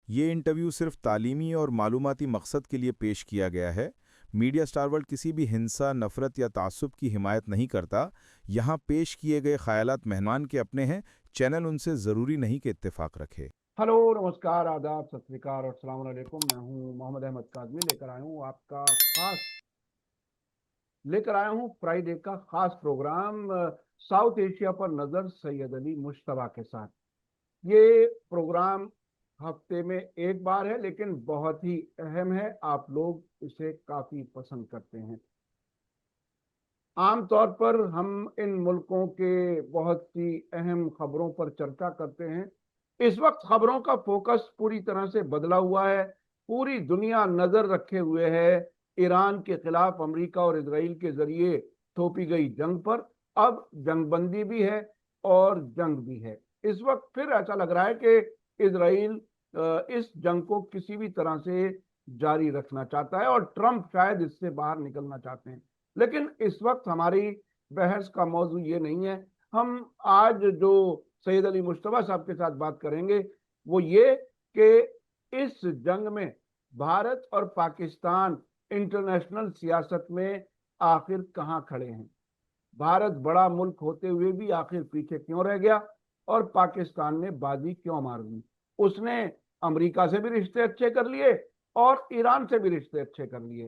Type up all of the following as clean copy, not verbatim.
ये इंटरव्यू सिर्फ तालीमी और मालूमाती मकसद के लिए पेश किया गया है। मीडिया स्टार वर्ल्ड किसी भी हिंसा, नफरत या तासुब की हिमायत नहीं करता। यहाँ पेश किए गए ख्यालात मेहमान के अपने हैं। चैनल उनसे ज़रूरी नहीं कि इत्तेफाक रखे। हेलो, नमस्कार, आदाब, सत श्री अकाल और अस्सलाम वालेकुम। मैं हूं मोहम्मद अहमद काज़मी। लेकर आया हूं फ्राइडे का खास प्रोग्राम साउथ एशिया पर नजर सैयद अली मुश्तबा के साथ। ये प्रोग्राम हफ्ते में एक बार है, लेकिन बहुत ही अहम है। आप लोग इसे काफी पसंद करते हैं। आमतौर पर हम इन मुल्कों के बहुत सी अहम खबरों पर चर्चा करते हैं। इस वक्त खबरों का फोकस पूरी तरह से बदला हुआ है। पूरी दुनिया नजर रखे हुए है ईरान के खिलाफ अमेरिका और इसराइल के जरिए थोपी गई जंग पर। अब जंगबंदी भी है और जंग भी है। इस वक्त फिर ऐसा लग रहा है कि इसराइल इस जंग को किसी भी तरह से जारी रखना चाहता है और ट्रंप शायद इससे बाहर निकलना चाहते हैं। लेकिन इस वक्त हमारी बहस का मौजू ये नहीं है। हम आज जो सैयद अली मुश्तबा साहब के साथ बात करेंगे वो ये कि इस जंग में भारत और पाकिस्तान इंटरनेशनल सियासत में आखिर कहां खड़े हैं। भारत बड़ा मुल्क होते हुए भी आखिर पीछे क्यों रह गया और पाकिस्तान ने बाजी क्यों मार दी। उसने अमेरिका से भी रिश्ते अच्छे कर लिए और ईरान से भी रिश्ते अच्छे कर लिए।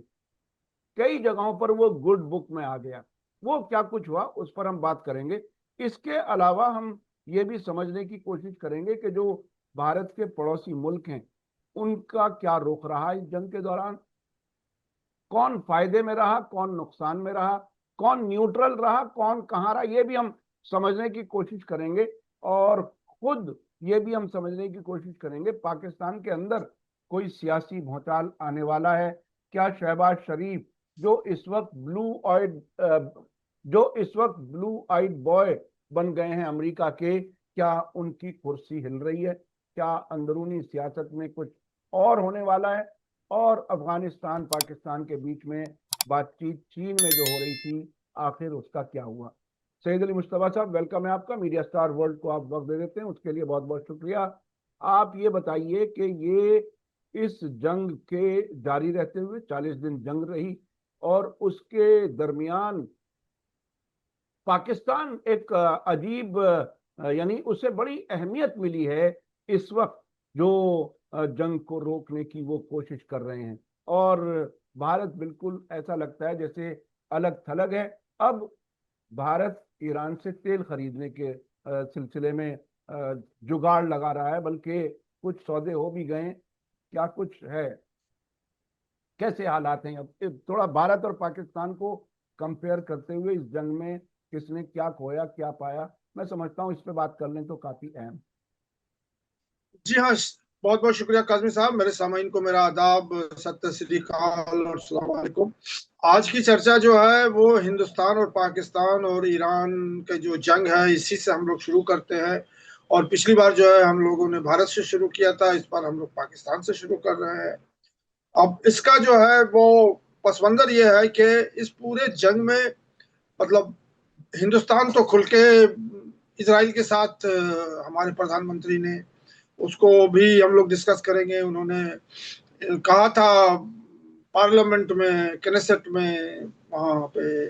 कई जगहों पर वो गुड बुक में आ गया। वो क्या कुछ हुआ उस पर हम बात करेंगे। इसके अलावा हम ये भी समझने की कोशिश करेंगे कि जो भारत के पड़ोसी मुल्क हैं उनका क्या रुख रहा इस जंग के दौरान। कौन फायदे में रहा, कौन नुकसान में रहा, कौन न्यूट्रल रहा, कौन कहाँ रहा, ये भी हम समझने की कोशिश करेंगे। और खुद ये भी हम समझने की कोशिश करेंगे पाकिस्तान के अंदर कोई सियासी भौचाल आने वाला है क्या। शहबाज शरीफ जो इस वक्त ब्लू आइड बॉय बन गए हैं अमेरिका के, क्या उनकी कुर्सी हिल रही है? क्या अंदरूनी सियासत में कुछ और होने वाला है? और अफगानिस्तान पाकिस्तान के बीच में बातचीत चीन में जो हो रही थी, आखिर उसका क्या हुआ। सैयद अली मुश्तबा साहब, वेलकम है आपका। मीडिया स्टार वर्ल्ड को आप वक्त दे देते हैं, उसके लिए बहुत बहुत शुक्रिया। आप ये बताइए कि ये इस जंग के जारी रहते हुए 40 दिन जंग रही और उसके दरमियान पाकिस्तान एक अजीब यानी उसे बड़ी अहमियत मिली है इस वक्त, जो जंग को रोकने की वो कोशिश कर रहे हैं। और भारत बिल्कुल ऐसा लगता है जैसे अलग थलग है। अब भारत ईरान से तेल खरीदने के सिलसिले में जुगाड़ लगा रहा है, बल्कि कुछ सौदे हो भी गए। क्या कुछ है, कैसे हालात हैं अब? थोड़ा भारत और पाकिस्तान को कंपेयर करते हुए इस जंग में किसने क्या खोया क्या पाया, मैं समझता हूँ इस पे बात कर लें तो काफी अहम। जी हाँ, बहुत बहुत शुक्रिया काजमी साहब। मेरे सामाइन को मेरा आदाब, सत श्री अकाल और अस्सलाम वालेकुम। आज की चर्चा जो है वो हिंदुस्तान और पाकिस्तान और ईरान के जो जंग है इसी से हम लोग शुरू करते हैं। और पिछली बार जो है हम लोगों ने भारत से शुरू किया था, इस बार हम लोग पाकिस्तान से शुरू कर रहे हैं। अब इसका जो है वो पस मंजर ये है कि इस पूरे जंग में मतलब हिंदुस्तान तो खुल के इसराइल के साथ हमारे प्रधानमंत्री ने उसको भी हम लोग डिस्कस करेंगे। उन्होंने कहा था पार्लियामेंट में, केनेसेट में, वहां पे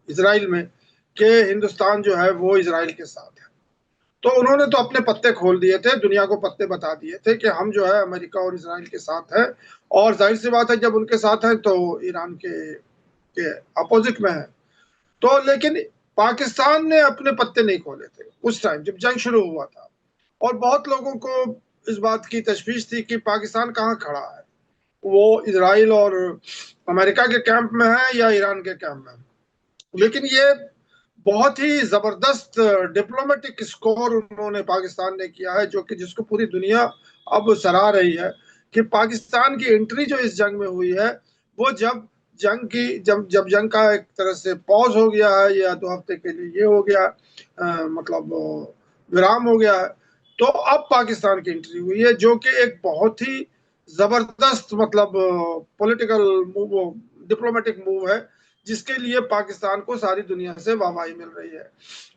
इसराइल में, कि हिंदुस्तान जो है वो इसराइल के साथ है। तो उन्होंने तो अपने पत्ते खोल दिए थे, दुनिया को पत्ते बता दिए थे कि हम जो है अमेरिका और इसराइल के साथ है। और जाहिर सी बात है जब उनके साथ है तो ईरान के अपोजिट में है। तो लेकिन पाकिस्तान ने अपने पत्ते नहीं खोले थे उस टाइम जब जंग शुरू हुआ था। और बहुत लोगों को इस बात की तशवीश थी कि पाकिस्तान कहाँ खड़ा है, वो इसराइल और अमेरिका के कैंप में है या ईरान के कैंप में। लेकिन ये बहुत ही जबरदस्त डिप्लोमेटिक स्कोर उन्होंने पाकिस्तान ने किया है, जो कि जिसको पूरी दुनिया अब सराह रही है कि पाकिस्तान की एंट्री जो इस जंग में हुई है वो जब जंग का एक तरह से पॉज हो गया है या 2 हफ्ते के लिए ये हो गया, मतलब विराम हो गया है, तो अब पाकिस्तान की एंट्री हुई है, जो कि एक बहुत ही जबरदस्त मतलब पॉलिटिकल मूव, डिप्लोमेटिक मूव है, जिसके लिए पाकिस्तान को सारी दुनिया से वाहवाही मिल रही है।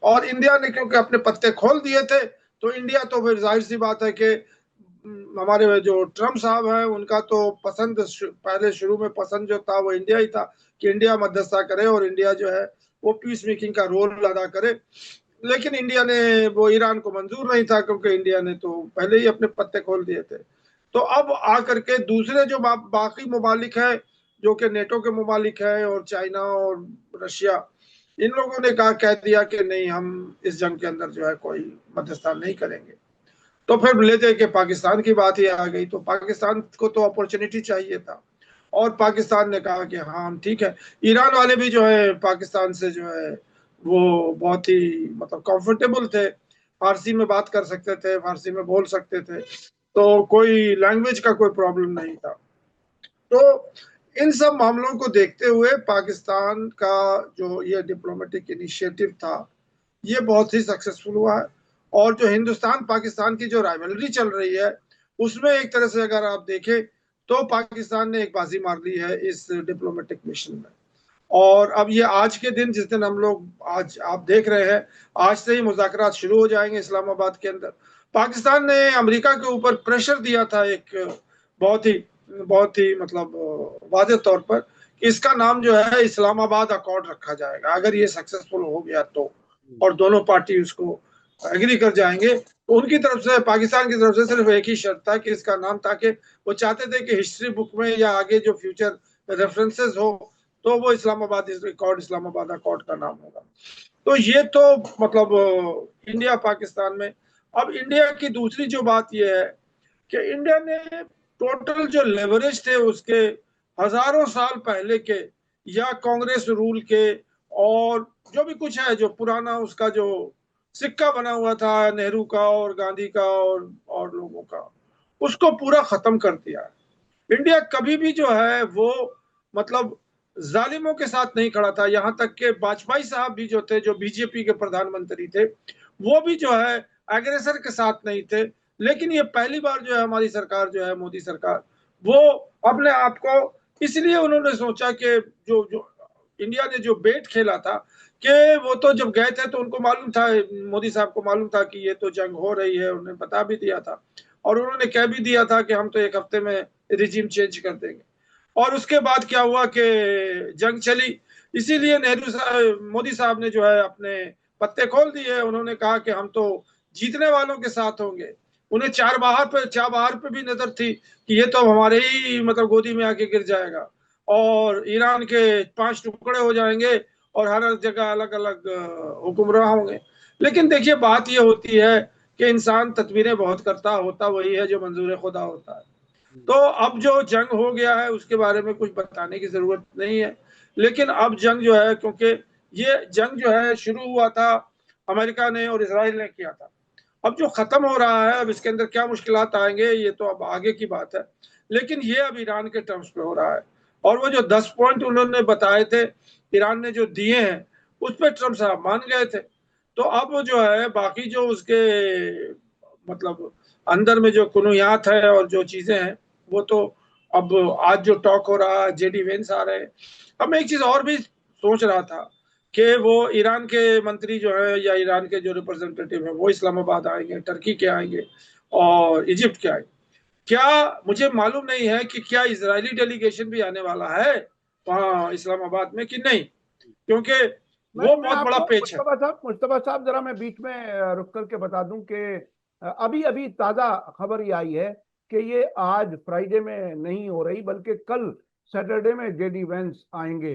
और इंडिया ने क्योंकि अपने पत्ते खोल दिए थे, तो इंडिया तो फिर जाहिर सी बात है कि हमारे जो ट्रम्प साहब हैं उनका तो पसंद पहले शुरू में पसंद जो था वो इंडिया ही था कि इंडिया मध्यस्थता करे और इंडिया जो है वो पीस मेकिंग का रोल अदा करे। लेकिन इंडिया ने वो ईरान को मंजूर नहीं था क्योंकि इंडिया ने तो पहले ही अपने पत्ते खोल दिए थे। तो अब आकर के दूसरे जो बाकी ममालिक है जो कि नेटो के ममालिक है और चाइना और रशिया, इन लोगों ने कह दिया कि नहीं, हम इस जंग के अंदर जो है कोई मध्यस्थता नहीं करेंगे। तो फिर ले दे के पाकिस्तान की बात ही आ गई। तो पाकिस्तान को तो अपॉर्चुनिटी चाहिए था और पाकिस्तान ने कहा कि हाँ हम ठीक है। ईरान वाले भी जो है पाकिस्तान से जो है वो बहुत ही मतलब कंफर्टेबल थे, फारसी में बात कर सकते थे, फारसी में बोल सकते थे, तो कोई लैंग्वेज का कोई प्रॉब्लम नहीं था। तो इन सब मामलों को देखते हुए पाकिस्तान का जो ये डिप्लोमेटिक इनिशिएटिव था ये बहुत ही सक्सेसफुल हुआ है। और जो हिंदुस्तान पाकिस्तान की जो राइवलरी चल रही है उसमें एक तरह से अगर आप देखें तो पाकिस्तान ने एक बाजी मार ली है इस डिप्लोमेटिक मिशन में। और अब ये आज के दिन, जिस दिन हम लोग आज आप देख रहे हैं, आज से ही मुज़ाकरात शुरू हो जाएंगे इस्लामाबाद के अंदर। पाकिस्तान ने अमेरिका के ऊपर प्रेशर दिया था एक बहुत ही मतलब वादे तौर पर कि इसका नाम जो है इस्लामाबाद अकॉर्ड रखा जाएगा अगर ये सक्सेसफुल हो गया तो, और दोनों पार्टी उसको एग्री कर जाएंगे। तो उनकी तरफ से, पाकिस्तान की तरफ से सिर्फ एक ही शर्त था कि इसका नाम, ताकि वो चाहते थे कि हिस्ट्री बुक में या आगे जो फ्यूचर रेफरेंसेस हो तो वो इस्लामाबाद अकॉर्ड का नाम होगा। तो ये तो मतलब इंडिया पाकिस्तान में। अब इंडिया की दूसरी जो बात ये है कि इंडिया ने टोटल जो लेवरेज थे उसके हजारों साल पहले के या कांग्रेस रूल के और जो भी कुछ है, जो पुराना उसका जो सिक्का बना हुआ था नेहरू का और गांधी का और लोगों का, उसको पूरा खत्म कर दिया। इंडिया कभी भी जो है वो मतलब जालिमों के साथ नहीं खड़ा था। यहां तक के वाजपेयी साहब भी जो थे, जो बीजेपी के प्रधानमंत्री थे, वो भी जो है एग्रेसर के साथ नहीं थे। लेकिन ये पहली बार जो है हमारी सरकार जो है, मोदी सरकार, वो अपने आप को, इसलिए उन्होंने सोचा कि जो जो इंडिया ने जो बेट खेला था कि वो तो जब गए थे तो उनको मालूम था, मोदी साहब को मालूम था कि ये तो जंग हो रही है, उन्होंने बता भी दिया था और उन्होंने कह भी दिया था कि हम तो एक हफ्ते में रिजीम चेंज कर देंगे। और उसके बाद क्या हुआ कि जंग चली। इसीलिए मोदी साहब ने जो है अपने पत्ते खोल दिए। उन्होंने कहा कि हम तो जीतने वालों के साथ होंगे। उन्हें चार बाहर पे भी नजर थी कि ये तो हमारे ही मतलब गोदी में आके गिर जाएगा और ईरान के 5 टुकड़े हो जाएंगे और हर जगह अलग अलग हुक्मरान होंगे। लेकिन देखिए बात ये होती है कि इंसान तदबीरें बहुत करता, होता वही है जो मंजूर खुदा होता है। तो अब जो जंग हो गया है उसके बारे में कुछ बताने की जरूरत नहीं है। लेकिन अब जंग जो है, क्योंकि ये जंग जो है शुरू हुआ था अमेरिका ने और इसराइल ने किया था, अब जो खत्म हो रहा है, अब इसके अंदर क्या मुश्किलात आएंगे ये तो अब आगे की बात है। लेकिन ये अब ईरान के टर्म्स पे हो रहा है और वो जो 10 पॉइंट उन्होंने बताए थे, ईरान ने जो दिए हैं, उस पर ट्रम्प साहब मान गए थे। तो अब जो है बाकी जो उसके मतलब अंदर में जो कुनुयात है और जो चीजें हैं वो तो अब आज जो टॉक हो रहा है, जेडी वेंस आ रहे हैं। अब मैं एक चीज और भी सोच रहा था कि वो ईरान के मंत्री जो है या ईरान के जो रिप्रेजेंटेटिव है वो इस्लामाबाद आएंगे, टर्की के आएंगे और इजिप्ट के आएंगे। क्या, मुझे मालूम नहीं है कि क्या इजरायली डेलीगेशन भी आने वाला है वहाँ इस्लामाबाद में कि नहीं, क्योंकि वो मैं बहुत बड़ा आपको पेच है। मुश्तबा साहब जरा मैं बीच में रुक करके बता दूं कि अभी अभी ताज़ा खबर ये आई है कि ये आज फ्राइडे में नहीं हो रही बल्कि कल सैटरडे में जेडी वेंस आएंगे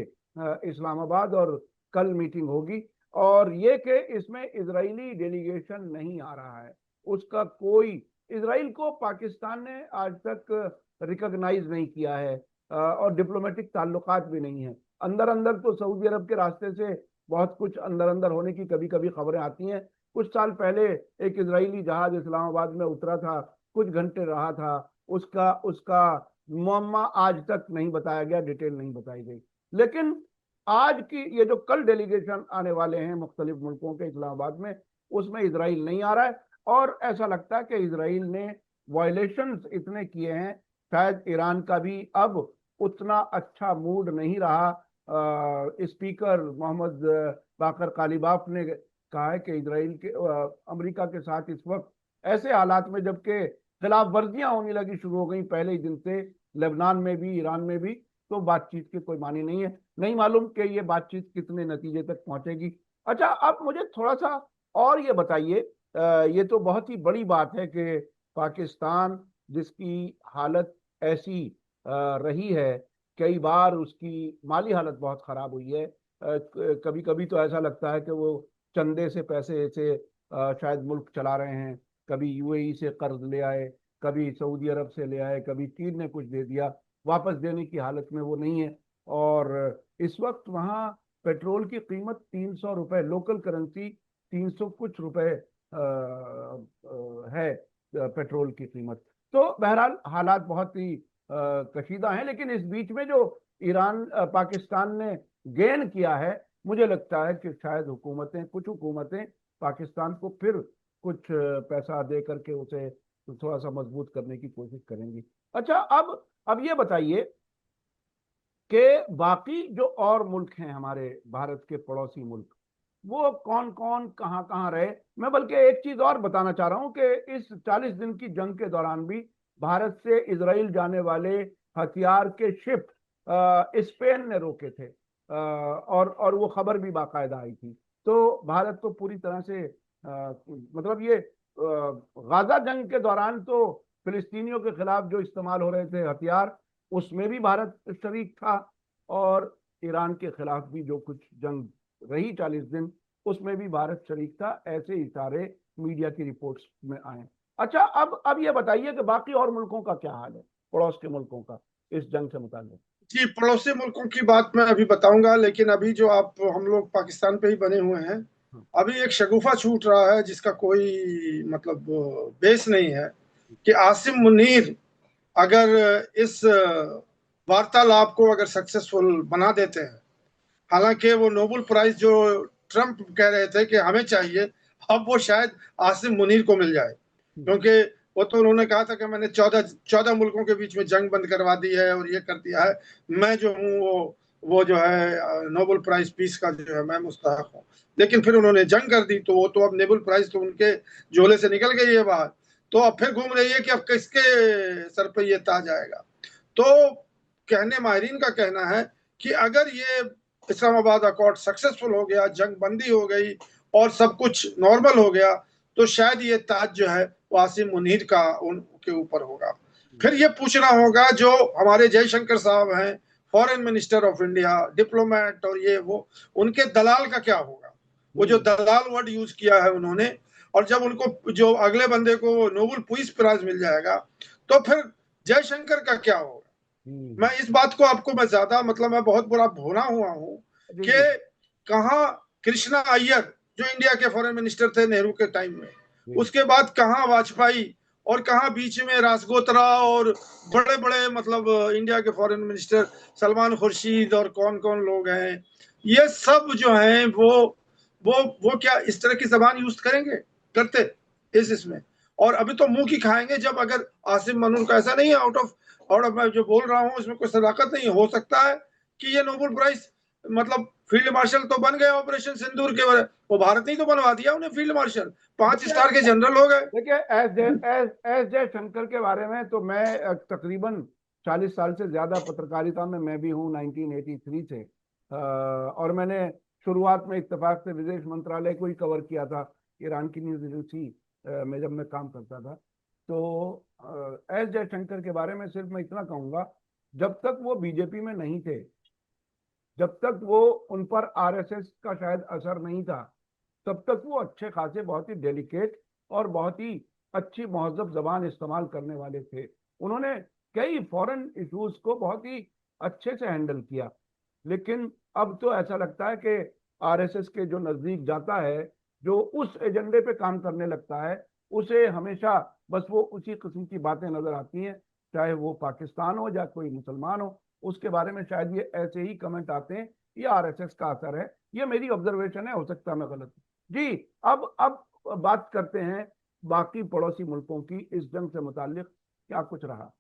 इस्लामाबाद और कल मीटिंग होगी। और ये कि इसमें इजरायली डेलीगेशन नहीं आ रहा है, उसका कोई, इसराइल को पाकिस्तान ने आज तक रिकॉग्नाइज नहीं किया है और डिप्लोमेटिक ताल्लुकात भी नहीं है। अंदर अंदर तो सऊदी अरब के रास्ते से बहुत कुछ अंदर अंदर होने की कभी कभी खबरें आती हैं। कुछ साल पहले एक इजरायली जहाज इस्लामाबाद में उतरा था, कुछ घंटे रहा था, उसका उसका मुअम्मा आज तक नहीं बताया गया, डिटेल नहीं बताई गई। लेकिन आज की ये जो कल डेलीगेशन आने वाले हैं मुख्तलिफ मुल्कों के इस्लामाबाद में, उसमें इसराइल नहीं आ रहा है और ऐसा लगता है कि इसराइल ने वायलेशंस इतने किए हैं, शायद ईरान का भी अब उतना अच्छा मूड नहीं रहा। स्पीकर मोहम्मद बाकर कालिबाफ ने कहा है कि इसराइल के अमेरिका के साथ इस वक्त ऐसे हालात में, जबकि खिलाफ वर्जियां होने लगी, शुरू हो गई पहले ही दिन से, लेबनान में भी, ईरान में भी। तो बातचीत के कोई मानी नहीं है, नहीं मालूम कि ये बातचीत कितने नतीजे तक पहुंचेगी। अच्छा, अब मुझे थोड़ा सा और ये बताइए, ये तो बहुत ही बड़ी बात है कि पाकिस्तान, जिसकी हालत ऐसी रही है, कई बार उसकी माली हालत बहुत खराब हुई है, कभी कभी तो ऐसा लगता है कि वो चंदे से पैसे से शायद मुल्क चला रहे हैं। कभी यूएई से कर्ज ले आए, कभी सऊदी अरब से ले आए, कभी चीन ने कुछ दे दिया, वापस देने की हालत में वो नहीं है। और इस वक्त वहाँ पेट्रोल की कीमत 300 रुपए, लोकल करेंसी 300 कुछ रुपए है पेट्रोल की कीमत। तो बहरहाल हालात बहुत ही कशीदा हैं, लेकिन इस बीच में जो ईरान पाकिस्तान ने गेन किया है, मुझे लगता है कि शायद हुकूमतें, कुछ हुकूमतें पाकिस्तान को फिर कुछ पैसा दे करके उसे थोड़ा सा मजबूत करने की कोशिश करेंगी। अच्छा, अब ये बताइए कि बाकी जो और मुल्क हैं हमारे भारत के पड़ोसी मुल्क, वो कौन कौन कहाँ कहाँ रहे। मैं बल्कि एक चीज और बताना चाह रहा हूं कि इस 40 दिन की जंग के दौरान भी भारत से इजराइल जाने वाले हथियार के शिप स्पेन ने रोके थे, और वो खबर भी बाकायदा आई थी। तो भारत तो पूरी तरह से मतलब ये गाजा जंग के दौरान तो फिलिस्तीनियों के खिलाफ जो इस्तेमाल हो रहे थे हथियार, उसमें भी भारत शरीक था, और ईरान के खिलाफ भी जो कुछ जंग रही 40 दिन, उसमें भी भारत शरीक था। ऐसे इशारे मीडिया की रिपोर्ट्स में आए। अच्छा, अब ये बताइए कि बाकी और मुल्कों का क्या हाल है, पड़ोस के मुल्कों का, इस जंग से मुताल्लिक। जी, पड़ोसी मुल्कों की बात मैं अभी बताऊंगा, लेकिन अभी जो आप हम लोग पाकिस्तान पे ही बने हुए हैं, अभी एक शगुफा छूट रहा है जिसका कोई मतलब बेस नहीं है, कि आसिम मुनीर अगर इस वार्तालाप को अगर सक्सेसफुल बना देते हैं, हालांकि वो नोबेल प्राइज जो ट्रंप कह रहे थे कि हमें चाहिए, अब वो शायद आसिम मुनीर को मिल जाए, क्योंकि वो तो उन्होंने कहा था कि मैंने 14 मुल्कों के बीच में जंग बंद करवा दी है और ये कर दिया है, मैं जो हूँ वो जो है नोबेल प्राइज पीस का जो है मैं मुस्तहक हूँ। लेकिन फिर उन्होंने जंग कर दी, तो वो तो अब नोबेल प्राइज तो उनके झोले से निकल गई है बाहर, तो अब फिर घूम रही है कि अब किसके सर पे ये ताज आएगा। तो कहने माहिरीन का कहना है कि अगर ये इस्लामाबाद अकॉर्ड सक्सेसफुल हो गया, जंग बंदी हो गई और सब कुछ नॉर्मल हो गया, तो शायद ये ताज जो है वासिम मुनीर का उनके ऊपर होगा। फिर ये पूछना होगा जो हमारे जयशंकर साहब हैं, foreign minister of India, diplomat और ये वो, उनके दलाल का क्या होगा। वो जो दलाल वर्ड यूज किया है उन्होंने, और जब उनको जो अगले बंदे को नोबेल पीस प्राइज मिल जाएगा, तो फिर जयशंकर का क्या होगा। मैं इस बात को आपको मैं ज्यादा मतलब मैं बहुत बुरा भुना हुआ हूं कि कहाँ कृष्णा अय्यर जो इंडिया के फॉरेन मिनिस्टर थे नेहरू के टाइम में, उसके बाद कहाँ वाजपेयी, और कहाँ बीच में राजगोत्रा, और बड़े बड़े मतलब इंडिया के फॉरेन मिनिस्टर सलमान खुर्शीद और कौन कौन लोग हैं, ये सब जो हैं वो क्या इस तरह की जबान यूज करेंगे, करते इसमें। और अभी तो मुंह की खाएंगे जब अगर आसिम मनूर का ऐसा नहीं है और मैं जो बोल रहा हूँ इसमें कोई सदाकत नहीं हो सकता है कि ये नोबेल प्राइज मतलब फील्ड मार्शल तो बन गए ऑपरेशन सिंदूर के, वो भारत ने तो बनवा दिया उन्हें फील्ड मार्शल, 5 स्टार के जनरल हो गए। देखिए, एस जयशंकर के बारे में तो मैं तकरीबन 40 साल से ज्यादा पत्रकारिता में मैं भी हूँ, 1983 से, और मैंने शुरुआत में इत्तेफाक से विदेश मंत्रालय को ही कवर किया था, ईरान की न्यूज एजेंसी में जब मैं काम करता था। तो एस जयशंकर के बारे में सिर्फ मैं इतना कहूंगा, जब तक वो बीजेपी में नहीं थे, जब तक वो उन पर आरएसएस का शायद असर नहीं था, तब तक वो अच्छे खासे बहुत ही डेलिकेट और बहुत ही अच्छी महजब जबान इस्तेमाल करने वाले थे। उन्होंने कई फॉरेन इश्यूज को बहुत ही अच्छे से हैंडल किया। लेकिन अब तो ऐसा लगता है कि आरएसएस के जो नजदीक जाता है, जो उस एजेंडे पे काम करने लगता है, उसे हमेशा बस वो उसी किस्म की बातें नजर आती हैं, चाहे वो पाकिस्तान हो या कोई मुसलमान हो, उसके बारे में शायद ये ऐसे ही कमेंट आते हैं, ये आरएसएस का असर है। ये मेरी ऑब्जर्वेशन है, हो सकता है मैं गलत हूं जी। अब बात करते हैं बाकी पड़ोसी मुल्कों की, इस जंग से मुतालिक क्या कुछ रहा।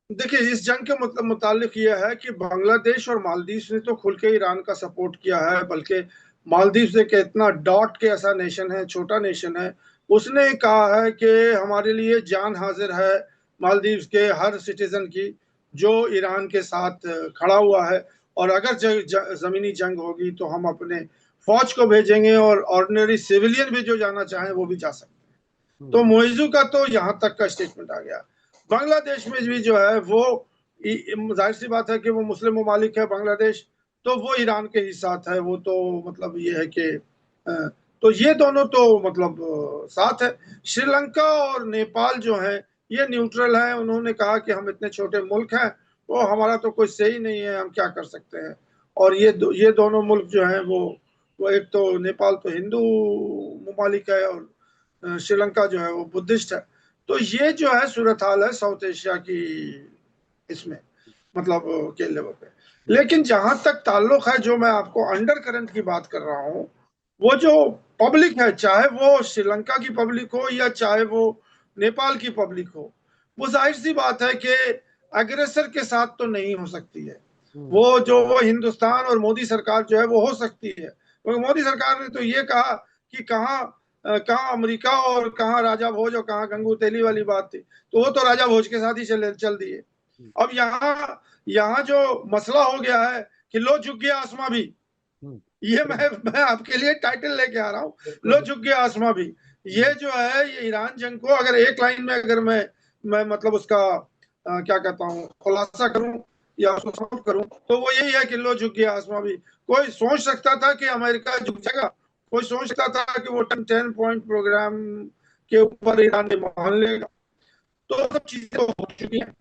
देखिए, इस जंग के मुतालिक यह है कि बांग्लादेश और मालदीव ने तो खुल के ईरान का सपोर्ट किया है, बल्कि मालदीव से इतना डॉट के ऐसा नेशन है, छोटा नेशन है, उसने कहा है कि हमारे लिए जान हाजिर है मालदीव के हर सिटीजन की जो ईरान के साथ खड़ा हुआ है, और अगर जमीनी जंग होगी तो हम अपने फौज को भेजेंगे और ऑर्डिनरी सिविलियन भी जो जाना चाहें वो भी जा सकते हैं। तो मोइजू का तो यहाँ तक का स्टेटमेंट आ गया। बांग्लादेश में भी जो है वो जाहिर सी बात है कि वो मुस्लिम ममालिक है बांग्लादेश, तो वो ईरान के ही साथ है। वो तो मतलब ये है कि तो ये दोनों तो मतलब साथ है। श्रीलंका और नेपाल जो है ये न्यूट्रल है। उन्होंने कहा कि हम इतने छोटे मुल्क हैं, वो हमारा तो कोई सही नहीं है, हम क्या कर सकते हैं। और ये दोनों मुल्क जो हैं वो एक तो नेपाल तो हिंदू ममालिक है और श्रीलंका जो है वो बुद्धिस्ट है। तो ये जो है सूरत हाल है साउथ एशिया की इसमें मतलब के लेवल पे। लेकिन जहां तक ताल्लुक है, जो मैं आपको अंडर करंट की बात कर रहा हूं, वो जो पब्लिक है, चाहे वो श्रीलंका की पब्लिक हो या चाहे वो नेपाल की पब्लिक हो, वो जाहिर सी बात है कि अग्रेसर के साथ तो नहीं हो सकती है। वो हिंदुस्तान और मोदी सरकार जो है वो हो सकती है, क्योंकि मोदी सरकार ने तो ये कहा कि कहाँ अमेरिका और कहाँ राजा भोज और कहाँ गंगू तेली वाली बात थी, तो वो तो राजा भोज के साथ ही चल दिए। अब यहाँ यहाँ जो मसला हो गया है कि लो झुक गया आसमां भी, ये मैं आपके लिए टाइटल लेके आ रहा हूँ, लो झुक गया आसमां भी। ये जो है ये ईरान जंग को अगर एक लाइन में अगर मैं मतलब उसका क्या कहता हूँ खुलासा करूं या उसको सपोर्ट करूं, तो वो यही है कि लो झुक गया आसमां भी। कोई सोच सकता था कि अमेरिका झुक जाएगा, कोई सोच सकता था कि वो 10 पॉइंट प्रोग्राम के ऊपर ईरान ने मान लेगा, तो सब चीजें हो चुकी हैं।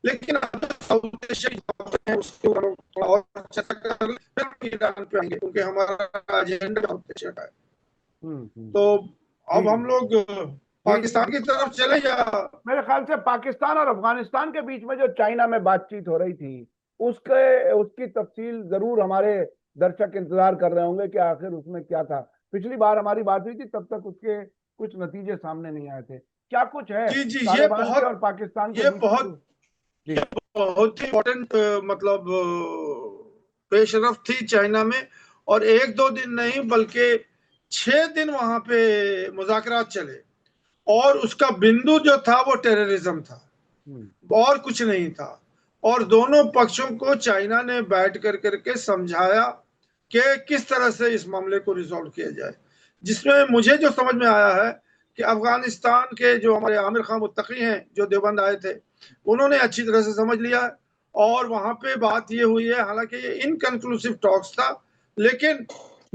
लेकिन अब साउथ एशिया उसके ऊपर थोड़ा और चर्चा कर लें, ईरान पे आएंगे क्योंकि हमारा एजेंडा साउथ एशिया का है। तो अब हम लोग पाकिस्तान की तरफ चले या मेरे ख्याल से पाकिस्तान और अफगानिस्तान के बीच में जो चाइना में बातचीत हो रही थी उसकी तफसील जरूर हमारे दर्शक इंतजार कर रहे होंगे कि आखिर उसमें क्या था। पिछली बार हमारी बात हुई थी तब तक उसके कुछ नतीजे सामने नहीं आए थे। क्या कुछ है जी जी तालिबान के और पाकिस्तान के ये बीच में? बहुत जी बहुत ही इम्पोर्टेंट मतलब पेशरफ थी चाइना में। और एक दो दिन नहीं बल्कि 6 दिन वहां पे मुज़ाकरात चले, और उसका बिंदु जो था वो टेररिज्म था और कुछ नहीं था। और दोनों पक्षों को चाइना ने बैठ कर करके समझाया कि किस तरह से इस मामले को रिजॉल्व किया जाए, जिसमें मुझे जो समझ में आया है कि अफगानिस्तान के जो हमारे आमिर खान मुत्तकी हैं जो देवबंद आए थे, उन्होंने अच्छी तरह से समझ लिया। और वहां पे बात ये हुई है, हालांकि ये इनकंक्लूसिव टॉक्स था, लेकिन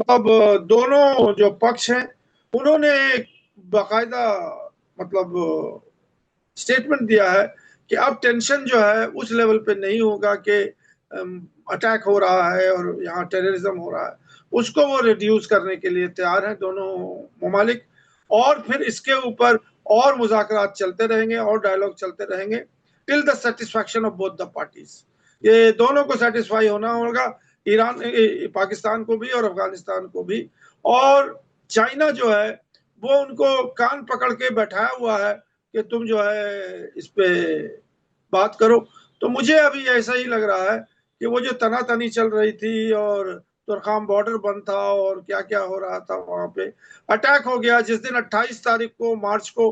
अब दोनों जो पक्ष हैं उन्होंने एक बाकायदा मतलब स्टेटमेंट दिया है कि अब टेंशन जो है उस लेवल पे नहीं होगा कि अटैक हो रहा है और यहाँ टेररिज्म हो रहा है, उसको वो रिड्यूस करने के लिए तैयार हैं दोनों ममालिक। और फिर इसके ऊपर और मुज़ाकरात चलते रहेंगे और डायलॉग चलते रहेंगे till the satisfaction of both the parties. ये दोनों को सेटिस्फाई होना होगा, ईरान पाकिस्तान को भी और अफगानिस्तान को भी। और चाइना जो है वो उनको कान पकड़ के बैठाया हुआ है कि तुम जो है इस पे बात करो। तो मुझे अभी ऐसा ही लग रहा है कि वो जो तनातनी चल रही थी और तुर्खाम बॉर्डर बंद था और क्या क्या हो रहा था वहां पे, अटैक हो गया जिस दिन 28 तारीख को मार्च को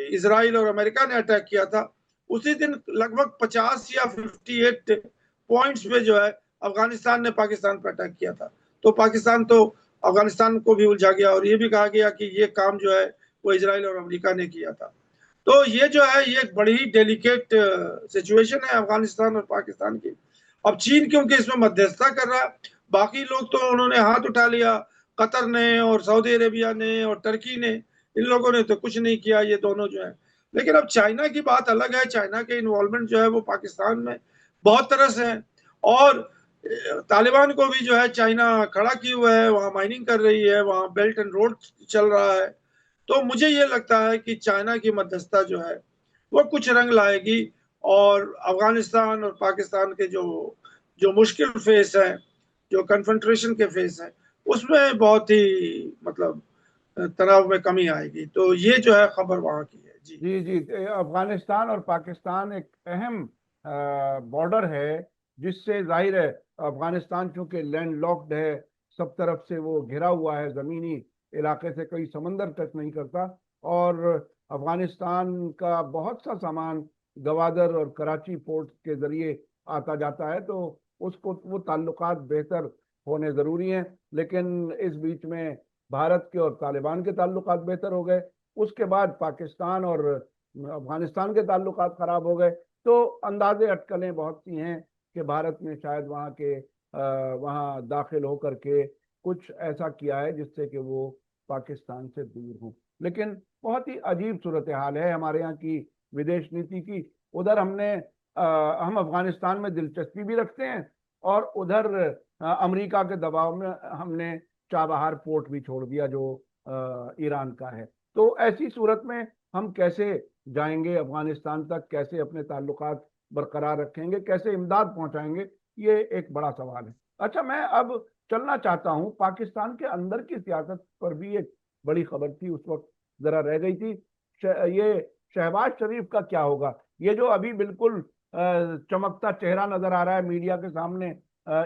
इसराइल और अमेरिका ने अटैक किया था, उसी दिन लगभग 50 या 58 पॉइंट्स पे जो है अफगानिस्तान ने पाकिस्तान पर अटैक किया था। तो पाकिस्तान तो अफगानिस्तान को भी उलझा गया और ये भी कहा गया कि ये काम जो है वो इसराइल और अमेरिका ने किया था। तो ये जो है ये एक बड़ी ही डेलिकेट सिचुएशन है अफगानिस्तान और पाकिस्तान की। अब चीन क्योंकि इसमें मध्यस्थता कर रहा है, बाकी लोग तो उन्होंने हाथ उठा लिया, कतर ने और सऊदी अरेबिया ने और टर्की ने, इन लोगों ने तो कुछ नहीं किया, ये दोनों जो है। लेकिन अब चाइना की बात अलग है, चाइना के इन्वॉल्वमेंट जो है वो पाकिस्तान में बहुत तरह से है। और तालिबान को भी जो है चाइना खड़ा किए हुआ है, वहां माइनिंग कर रही है, वहां बेल्ट एंड रोड चल रहा है। तो मुझे ये लगता है कि चाइना की मध्यस्थता जो है वो कुछ रंग लाएगी, और अफगानिस्तान और पाकिस्तान के जो जो मुश्किल फेस है, जो कन्फ्रंट्रेशन के फेस है, उसमें बहुत ही मतलब तनाव में कमी आएगी। तो ये जो है खबर वहां की है। जी जी जी अफगानिस्तान और पाकिस्तान एक अहम बॉर्डर है जिससे जाहिर है अफगानिस्तान चूंकि लैंड लॉक्ड है, सब तरफ से वो घिरा हुआ है, जमीनी इलाके से कोई समंदर टच नहीं करता, और अफगानिस्तान का बहुत सा सामान गवादर और कराची पोर्ट के जरिए आता जाता है, तो उसको वो ताल्लुकात बेहतर होने ज़रूरी हैं। लेकिन इस बीच में भारत के और तालिबान के ताल्लुकात बेहतर हो गए, उसके बाद पाकिस्तान और अफगानिस्तान के ताल्लुकात ख़राब हो गए, तो अंदाजे अटकलें बहुत सी हैं कि भारत ने शायद वहाँ दाखिल होकर के कुछ ऐसा किया है जिससे कि वो पाकिस्तान से दूर हो। लेकिन बहुत ही अजीब सूरत हाल है हमारे यहाँ की विदेश नीति की। उधर हम अफगानिस्तान में दिलचस्पी भी रखते हैं, और उधर अमेरिका के दबाव में हमने चाबहार पोर्ट भी छोड़ दिया जो ईरान का है। तो ऐसी सूरत में हम कैसे जाएंगे अफगानिस्तान तक, कैसे अपने ताल्लुकात बरकरार रखेंगे, कैसे इमदाद पहुंचाएंगे, ये एक बड़ा सवाल है। अच्छा, मैं अब चलना चाहता हूं पाकिस्तान के अंदर की सियासत पर भी। एक बड़ी खबर थी उस वक्त, जरा रह गई थी, ये शहबाज शरीफ का क्या होगा। ये जो अभी बिल्कुल चमकता चेहरा नजर आ रहा है मीडिया के सामने,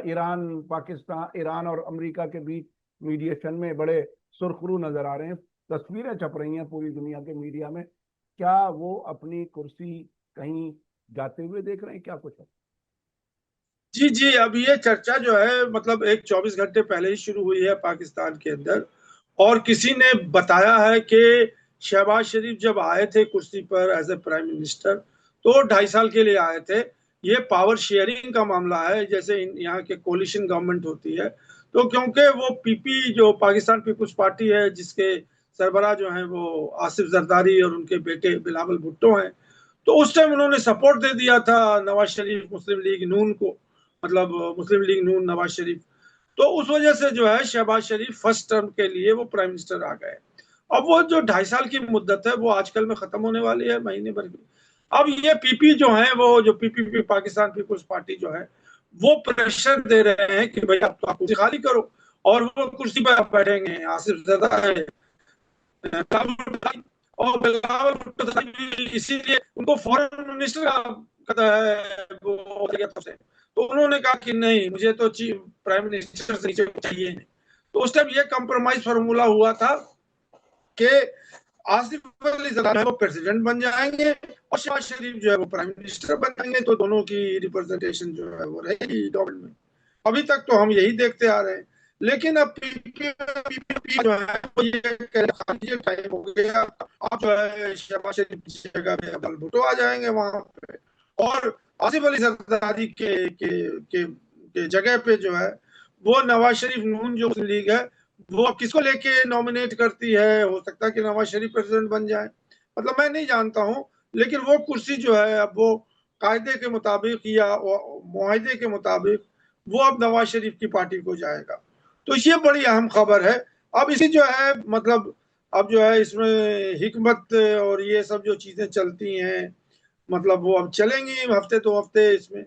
ईरान और अमेरिका के बीच मीडिएशन में बड़े सुरखरू नजर आ रहे हैं, तस्वीरें छप रही हैं पूरी दुनिया के मीडिया में। क्या वो अपनी कुर्सी कहीं जाते हुए देख रहे हैं, क्या कुछ है? जी जी, अब ये चर्चा जो है मतलब एक 24 घंटे पहले ही शुरू हुई है पाकिस्तान के अंदर, और किसी ने बताया है कि शहबाज शरीफ जब आए थे कुर्सी पर एज ए प्राइम मिनिस्टर, तो 2.5 साल के लिए आए थे। ये पावर शेयरिंग का मामला है, जैसे यहाँ के कोलिशन गवर्नमेंट होती है, तो क्योंकि वो पीपी जो पाकिस्तान पीपुल्स पार्टी है जिसके सरबराह जो है वो आसिफ जरदारी और उनके बेटे बिलावल भुट्टो हैं, तो उस टाइम उन्होंने सपोर्ट दे दिया था नवाज शरीफ मुस्लिम लीग नून को, मतलब मुस्लिम लीग नून नवाज शरीफ। तो उस वजह से जो है शहबाज शरीफ फर्स्ट टर्म के लिए वो प्राइम मिनिस्टर आ गए। अब वो जो 2.5 साल की मुद्दत है वो आजकल में खत्म होने वाली है, महीने भर की। अब ये पीपी जो है, वो जो पीपीपी पाकिस्तान पीपुल्स पार्टी जो है, वो प्रेशर दे रहे हैं कि भाई आप तो कुर्सी खाली करो, और वो कुर्सी पर आप बैठेंगे आसिफ जरदारी और बिलावल भुट्टो, इसीलिए उनको फॉरेन मिनिस्टर का है वो, तो उन्होंने कहा कि नहीं, मुझे तो प्राइम मिनिस्टर से नीचे चाहिए नहीं। तो उस टाइम ये कंप्रोमाइज फार्मूला हुआ था कि आसिफ अली जरदारी वो प्रेसिडेंट बन जाएंगे और शहबाज शरीफ जो है वो प्राइम मिनिस्टर बन जाएंगे, तो दोनों की रिप्रेजेंटेशन जो है वो रहेगी गवर्नमेंट में। अभी तक तो हम यही देखते आ रहे हैं, लेकिन अब पीपीपी जो है वो ये टाइम हो गया, अब जो है शहबाज शरीफ की जगह पे बिलावल भुट्टो आ जाएंगे वहां पे, और आसिफ अली जरदारी के जगह पे जो है वो नवाज शरीफ नून जो लीग है वो अब किसको लेके नॉमिनेट करती है। हो सकता है कि नवाज शरीफ प्रेसिडेंट बन जाए, मतलब मैं नहीं जानता हूं, लेकिन वो कुर्सी जो है अब वो कायदे के मुताबिक या मुआहदे के मुताबिक वो अब नवाज शरीफ की पार्टी को जाएगा। तो ये बड़ी अहम खबर है। अब इसी जो है मतलब अब जो है इसमें हिकमत और ये सब जो चीजें चलती हैं, मतलब वो अब चलेंगी हफ्ते 2 हफ्ते इसमें,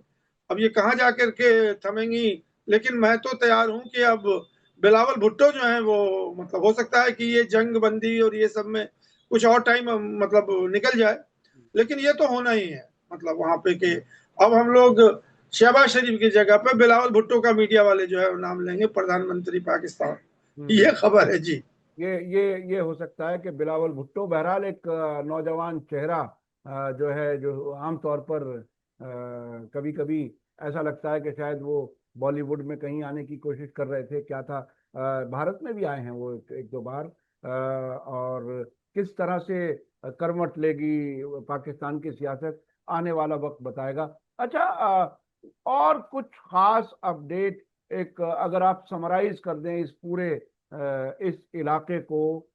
अब ये कहाँ जाकर के थमेंगी। लेकिन मैं तो तैयार हूं कि अब बिलावल भुट्टो जो है वो, मतलब हो सकता है कि ये जंग बंदी और ये सब में कुछ और टाइम मतलब निकल जाए, लेकिन ये तो होना ही है मतलब वहां पे कि अब हम लोग शहबाज शरीफ की जगह पे बिलावल भुट्टो का मीडिया वाले जो है नाम लेंगे प्रधानमंत्री पाकिस्तान। ये खबर है जी। ये हो सकता है कि बिलावल भुट्टो बहरहाल एक नौजवान चेहरा जो है, जो आमतौर पर कभी कभी ऐसा लगता है कि शायद वो बॉलीवुड में कहीं आने की कोशिश कर रहे थे, क्या था, भारत में भी आए हैं वो एक दो बार, और किस तरह से करवट लेगी पाकिस्तान की सियासत, आने वाला वक्त बताएगा। अच्छा, और कुछ खास अपडेट, एक अगर आप समराइज कर दें इस पूरे इस इलाके को,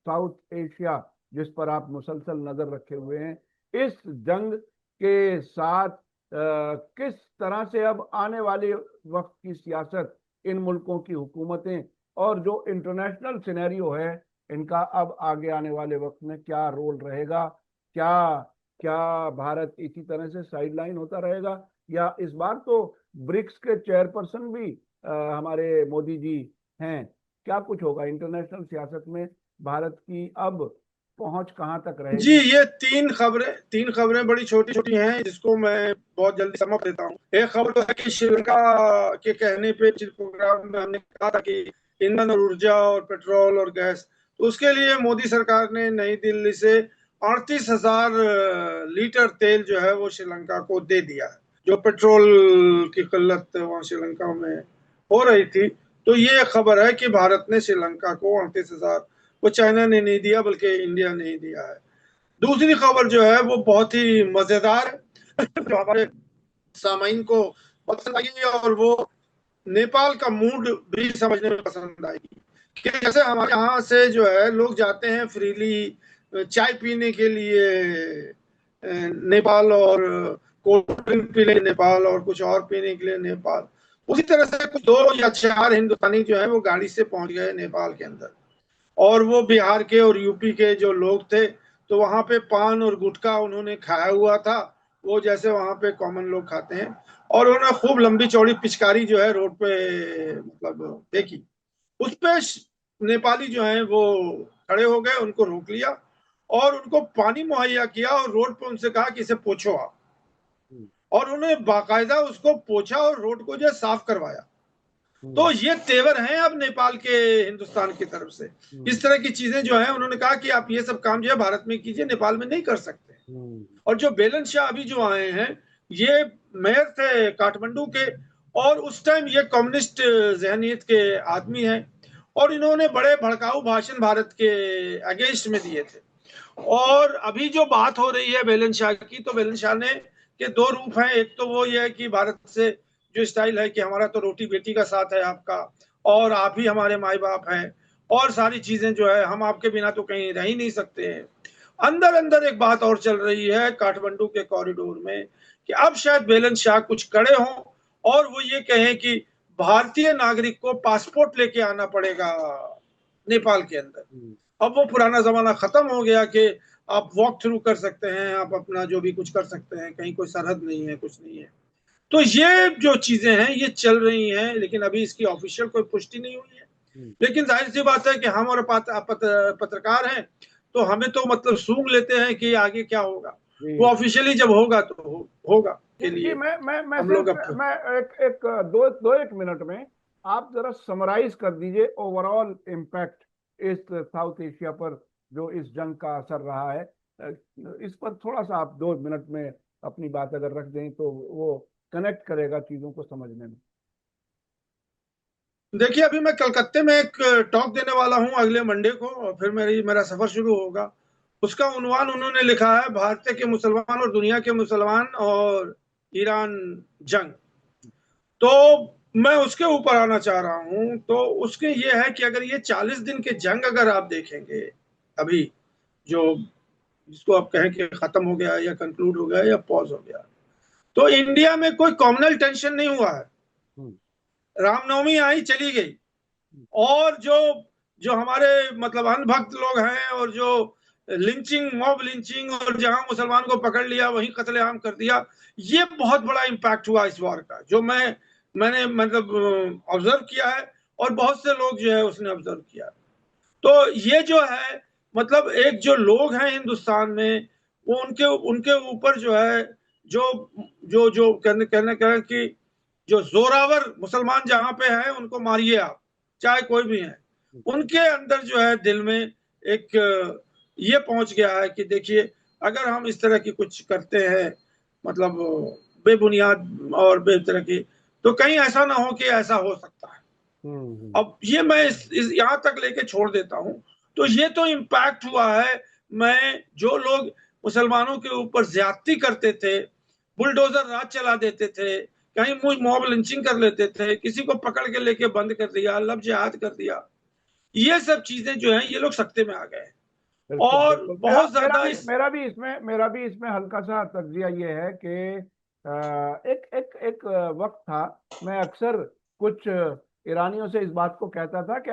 साउथ एशिया जिस पर आप मुसलसल नजर रखे हुए हैं, इस जंग के साथ किस तरह से अब आने वाले वक्त की सियासत, इन मुल्कों की हुकूमतें और जो इंटरनेशनल सिनेरियो है, इनका अब आगे आने वाले वक्त में क्या रोल रहेगा? क्या क्या भारत इसी तरह से साइडलाइन होता रहेगा, या इस बार तो ब्रिक्स के चेयरपर्सन भी हमारे मोदी जी हैं? क्या कुछ होगा इंटरनेशनल सियासत में? भारत की अब पहुंच कहां तक रहेगी? जी, ये तीन खबरें बड़ी छोटी छोटी हैं जिसको मैं बहुत जल्दी समझ देता हूँ। एक खबर तो है कि श्रीलंका के कहने पे प्रोग्राम में हमने कहा था कि ईंधन और ऊर्जा और पेट्रोल और गैस। तो उसके लिए मोदी सरकार ने नई दिल्ली से 38,000 लीटर तेल जो है वो श्रीलंका को दे दिया है। जो पेट्रोल की किल्लत वहां श्रीलंका में हो रही थी, तो ये खबर है कि भारत ने श्रीलंका को 38,000, वो चाइना ने नहीं दिया बल्कि इंडिया ने ही दिया है। दूसरी खबर जो है वो बहुत ही मजेदार है, जो हमारे सामाइन को पसंद आई और वो नेपाल का मूड भी समझने में पसंद आएगी। कि जैसे हमारे यहाँ से जो है लोग जाते हैं फ्रीली चाय पीने के लिए नेपाल, और कोल्ड ड्रिंक पीने नेपाल, और कुछ और पीने के लिए नेपाल। उसी तरह से कुछ 2 या 4 हिंदुस्तानी जो है वो गाड़ी से पहुंच गए नेपाल के अंदर, और वो बिहार के और यूपी के जो लोग थे, तो वहां पे पान और गुटखा उन्होंने खाया हुआ था, वो जैसे वहां पे कॉमन लोग खाते हैं, और उन्होंने खूब लंबी चौड़ी पिचकारी जो है रोड पे मतलब देखी। उस पे नेपाली जो है वो खड़े हो गए, उनको रोक लिया और उनको पानी मुहैया किया और रोड पे उनसे कहा कि इसे पोछो आप, और उन्होंने बाकायदा उसको पोछा और रोड को जो साफ करवाया। तो ये तेवर हैं अब नेपाल के हिंदुस्तान की तरफ से। इस तरह की चीजें जो है उन्होंने कहा कि आप ये सब काम जो है भारत में कीजिए, नेपाल में नहीं कर सकते। और जो बेलन शाह अभी जो आए हैं, ये मेयर थे काठमांडू के, और उस टाइम ये कम्युनिस्ट जहनीत के आदमी हैं, और इन्होंने बड़े भड़काऊ भाषण भारत के अगेंस्ट में दिए थे। और अभी जो बात हो रही है बेलन शाह की, तो बेलन शाह ने के 2 रूप हैं। एक तो वो ये है कि भारत से जो स्टाइल है कि हमारा तो रोटी बेटी का साथ है आपका, और आप ही हमारे माई बाप हैं, और सारी चीजें जो है हम आपके बिना तो कहीं रह ही नहीं सकते हैं। अंदर अंदर एक बात और चल रही है काठमांडू के कॉरिडोर में कि अब शायद बेलन शाह कुछ कड़े हों और वो ये कहें कि भारतीय नागरिक को पासपोर्ट लेके आना पड़ेगा नेपाल के अंदर। अब वो पुराना जमाना खत्म हो गया कि आप वॉक थ्रू कर सकते हैं, आप अपना जो भी कुछ कर सकते हैं, कहीं कोई सरहद नहीं है, कुछ नहीं है। तो ये जो चीजें हैं ये चल रही हैं, लेकिन अभी इसकी ऑफिशियल कोई पुष्टि नहीं हुई है। लेकिन जाहिर सी बात है कि हम और पत्रकार हैं, तो हमें तो मतलब सूंघ लेते हैं कि आगे क्या होगा। वो ऑफिशियली जब होगा तो होगा के लिए मैं हम लोग सिर्फ मैं एक दो एक मिनट में आप जरा समराइज कर दीजिए ओवरऑल इम्पैक्ट इस साउथ एशिया पर जो इस जंग का असर रहा है। इस पर थोड़ा सा आप 2 मिनट में अपनी बात अगर रख दें तो वो कनेक्ट करेगा चीजों को समझने में। देखिए, अभी मैं कलकत्ते में एक टॉक देने वाला हूं अगले मंडे को, और फिर मेरा सफर शुरू होगा। उसका उन्वान उन्होंने लिखा है भारत के मुसलमान और दुनिया के मुसलमान और ईरान जंग। तो मैं उसके ऊपर आना चाह रहा हूं। तो उसके ये है कि अगर ये 40 दिन के जंग अगर आप देखेंगे, अभी जो जिसको आप कहें कि खत्म हो गया या कंक्लूड हो गया या पॉज हो गया, तो इंडिया में कोई कॉम्युनल टेंशन नहीं हुआ है। रामनवमी आई चली गई, और जो जो हमारे मतलब अनभक्त लोग हैं, और जो लिंचिंग, मॉब लिंचिंग, और जहां मुसलमान को पकड़ लिया वहीं कत्लेआम कर दिया, ये बहुत बड़ा इम्पैक्ट हुआ इस वॉर का, जो मैंने मतलब ऑब्जर्व किया है, और बहुत से लोग जो है उसने ऑब्जर्व किया। तो ये जो है मतलब एक जो लोग हैं हिंदुस्तान में, वो उनके उनके ऊपर जो है जो जो जो कहने कि जो जोरावर मुसलमान जहां पे हैं उनको मारिए आप, चाहे कोई भी है। उनके अंदर जो है दिल में एक ये पहुंच गया है कि देखिए, अगर हम इस तरह की कुछ करते हैं मतलब बेबुनियाद और बेतरह की, तो कहीं ऐसा ना हो कि ऐसा हो सकता है। अब ये मैं इस यहाँ तक लेके छोड़ देता हूँ। तो ये तो इम्पैक्ट हुआ है। मैं जो लोग मुसलमानों के ऊपर ज्यादती करते थे, बुलडोजर राज चला देते थे, कहीं मॉब लिंचिंग कर लेते थे, किसी को पकड़ के लेके बंद कर दिया, लब जिहाद कर दिया, ये सब चीजें जो है ये लोग सत्ते में आ गए। बिल्कुल और बिल्कुल। बहुत ज्यादा इस मेरा भी इसमें हल्का सा तज्जिया ये है कि एक एक एक वक्त था, मैं अक्सर कुछ ईरानियों से इस बात को कहता था कि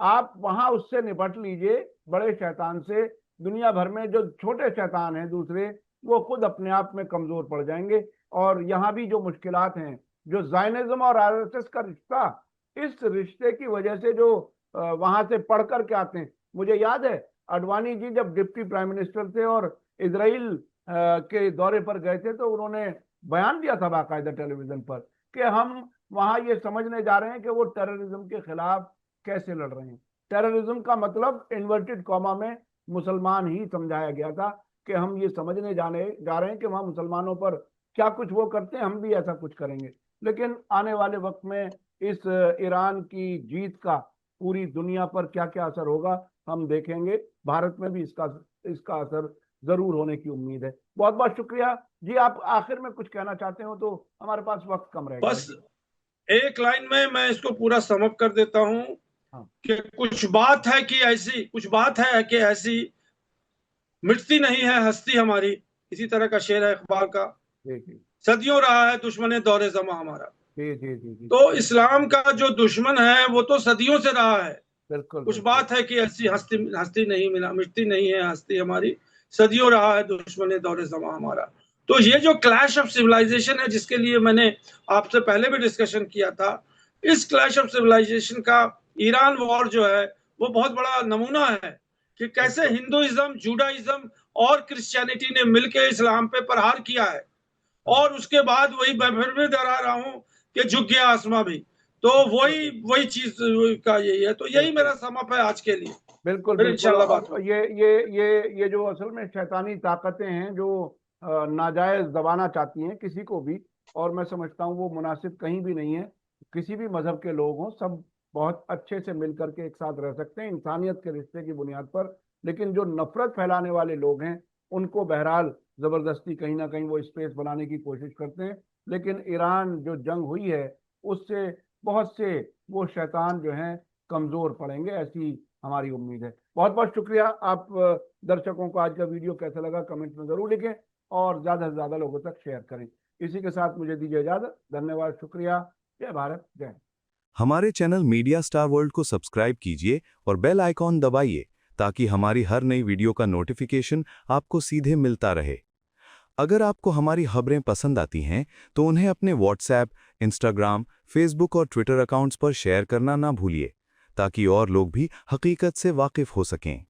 आप वहां उससे निपट लीजिए बड़े शैतान से, दुनिया भर में जो छोटे शैतान हैं दूसरे, वो खुद अपने आप में कमजोर पड़ जाएंगे। और यहाँ भी जो मुश्किलात हैं, जो जायनिज्म और आरएसएस का रिश्ता, इस रिश्ते की वजह से जो वहां से पढ़ कर के आते हैं, मुझे याद है अडवाणी जी जब डिप्टी प्राइम मिनिस्टर थे और इजराइल के दौरे पर गए थे, तो उन्होंने बयान दिया था बाकायदा टेलीविजन पर कि हम वहां ये समझने जा रहे हैं कि वो टेररिज्म के खिलाफ कैसे लड़ रहे हैं। टेररिज्म का मतलब इन्वर्टेड कॉमा में मुसलमान ही समझाया गया था कि हम ये समझने जा रहे हैं कि वहां मुसलमानों पर क्या कुछ वो करते हैं, हम भी ऐसा कुछ करेंगे। लेकिन आने वाले वक्त में इस ईरान की जीत का पूरी दुनिया पर क्या क्या असर होगा हम देखेंगे। भारत में भी इसका असर जरूर होने की उम्मीद है। बहुत बहुत शुक्रिया जी। आप आखिर में कुछ कहना चाहते हो तो हमारे पास वक्त कम रह गया बस एक लाइन में मैं इसको पूरा समअप कर देता हूं हाँ कि कुछ बात है कि ऐसी मिटती नहीं है हस्ती हमारी, इसी तरह का शेर है इकबाल का। जी जी सदियों रहा है दुश्मन दौरे जमा हमारा। जी जी जी जी तो इस्लाम का जो दुश्मन है वो तो सदियों से रहा है। बिल्कुल कुछ बिल्कुल बात है कि ऐसी हस्ती नहीं मिला, मिटती नहीं है हस्ती हमारी, सदियों रहा है दुश्मन दौरे जमा हमारा। तो ये जो क्लैश ऑफ सिविलाइजेशन है जिसके लिए मैंने आपसे पहले भी डिस्कशन किया था, इस क्लैश ऑफ सिविलाइजेशन का ईरान वॉर जो है वो बहुत बड़ा नमूना है कि कैसे हिंदुइज्म, जुडाइज्म और क्रिश्चियनिटी ने मिलकर इस्लाम पे प्रहार किया है। और उसके बाद वही मैं फिर भी दोहरा रहा हूं कि झुक गया आसमां भी। तो वही चीज का यही है। तो यही मेरा समअप है आज के लिए। बिल्कुल फिर बिल्कुल। इंशाल्लाह बात अब होगी। ये जो असल में शैतानी ताकतें हैं जो नाजायज दबाना चाहती हैं किसी को भी, और मैं समझता हूँ वो मुनासिब कहीं भी नहीं है। किसी भी मजहब के लोग हों, सब बहुत अच्छे से मिल करके एक साथ रह सकते हैं इंसानियत के रिश्ते की बुनियाद पर। लेकिन जो नफरत फैलाने वाले लोग हैं उनको बहरहाल जबरदस्ती कहीं ना कहीं वो स्पेस बनाने की कोशिश करते हैं। लेकिन ईरान जो जंग हुई है उससे बहुत से वो शैतान जो हैं कमजोर पड़ेंगे, ऐसी हमारी उम्मीद है। बहुत बहुत शुक्रिया। आप दर्शकों को आज का वीडियो कैसा लगा कमेंट में जरूर लिखें और ज्यादा से ज्यादा लोगों तक शेयर करें। इसी के साथ मुझे दीजिए इजाजत। धन्यवाद, शुक्रिया। जय भारत, जय हिंद। हमारे चैनल मीडिया स्टार वर्ल्ड को सब्सक्राइब कीजिए और बेल आइकॉन दबाइए ताकि हमारी हर नई वीडियो का नोटिफिकेशन आपको सीधे मिलता रहे। अगर आपको हमारी खबरें पसंद आती हैं तो उन्हें अपने व्हाट्सएप, इंस्टाग्राम, फेसबुक और ट्विटर अकाउंट्स पर शेयर करना ना भूलिए ताकि और लोग भी हकीकत से वाकिफ हो सकें।